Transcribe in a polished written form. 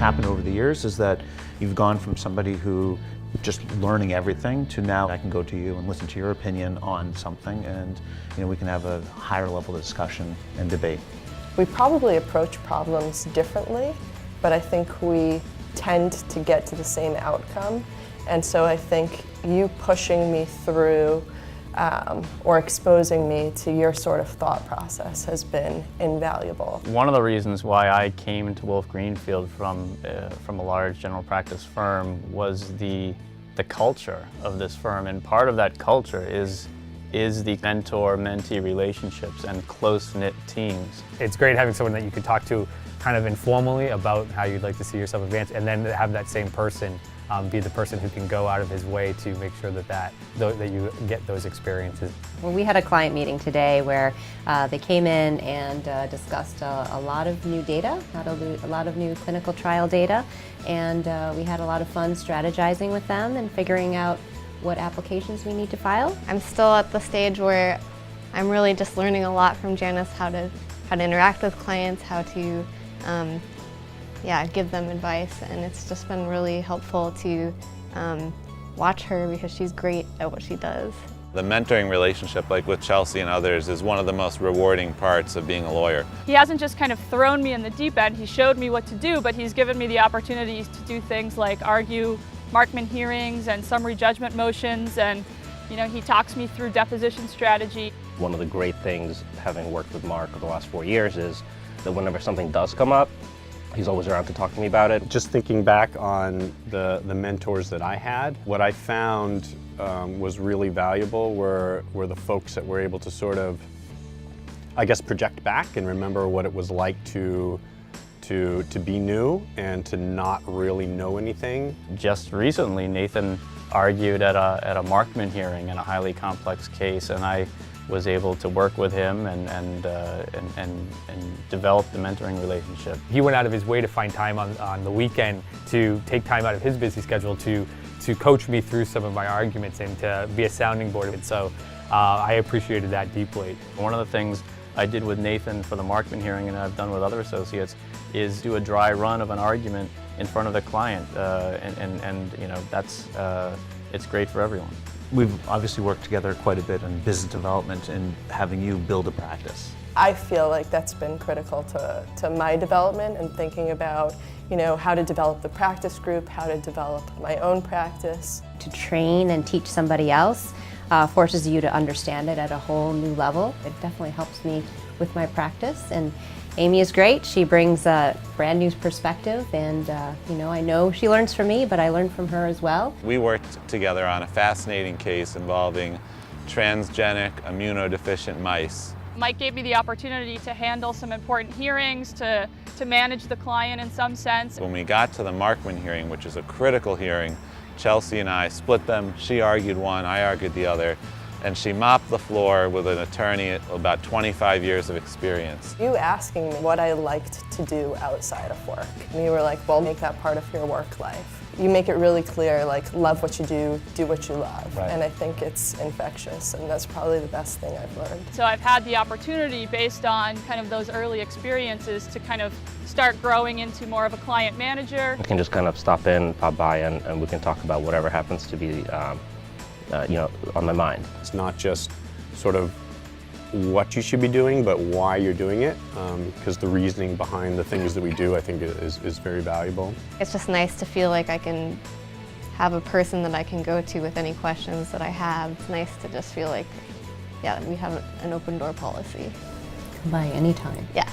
happened over the years is that you've gone from somebody who just learning everything to now I can go to you and listen to your opinion on something, and we can have a higher level of discussion and debate. We probably approach problems differently, but I think we tend to get to the same outcome. And so I think you pushing me through or exposing me to your sort of thought process has been invaluable. One of the reasons why I came into Wolf Greenfield from a large general practice firm was the culture of this firm, and part of that culture is the mentor-mentee relationships and close-knit teams. It's great having someone that you can talk to kind of informally about how you'd like to see yourself advance, and then have that same person be the person who can go out of his way to make sure that you get those experiences. Well, we had a client meeting today where they came in and discussed a lot of new data, a lot of new clinical trial data, and we had a lot of fun strategizing with them and figuring out what applications we need to file. I'm still at the stage where I'm really just learning a lot from Janice, how to interact with clients, how to give them advice, and it's just been really helpful to watch her because she's great at what she does. The mentoring relationship, like with Chelsea and others, is one of the most rewarding parts of being a lawyer. He hasn't just kind of thrown me in the deep end, he showed me what to do, but he's given me the opportunities to do things like argue Markman hearings and summary judgment motions, and he talks me through deposition strategy. One of the great things, having worked with Mark over the last 4 years, is that whenever something does come up, he's always around to talk to me about it. Just thinking back on the mentors that I had, what I found was really valuable were the folks that were able to sort of, I guess, project back and remember what it was like to be new and to not really know anything. Just recently, Nathan argued at a Markman hearing in a highly complex case, and I was able to work with him and develop the mentoring relationship. He went out of his way to find time on the weekend to take time out of his busy schedule to coach me through some of my arguments and to be a sounding board. And so I appreciated that deeply. One of the things I did with Nathan for the Markman hearing, and I've done with other associates, is do a dry run of an argument in front of the client, it's great for everyone. We've obviously worked together quite a bit on business development and having you build a practice. I feel like that's been critical to my development and thinking about how to develop the practice group, how to develop my own practice. To train and teach somebody else forces you to understand it at a whole new level. It definitely helps me with my practice, and Amy is great. She brings a brand new perspective, and I know she learns from me, but I learn from her as well. We worked together on a fascinating case involving transgenic immunodeficient mice. Mike gave me the opportunity to handle some important hearings, to manage the client in some sense. When we got to the Markman hearing, which is a critical hearing, Chelsea and I split them. She argued one, I argued the other, and she mopped the floor with an attorney at about 25 years of experience. You asking me what I liked to do outside of work, and you were like, well, make that part of your work life. You make it really clear, like, love what you do what you love. Right. And I think it's infectious, and that's probably the best thing I've learned. So I've had the opportunity, based on kind of those early experiences, to kind of start growing into more of a client manager. We can just kind of stop in, pop by, and we can talk about whatever happens to be on my mind. It's not just sort of what you should be doing, but why you're doing it, because the reasoning behind the things that we do, I think, is very valuable. It's just nice to feel like I can have a person that I can go to with any questions that I have. It's nice to just feel like, we have an open door policy. Come by anytime. Yeah.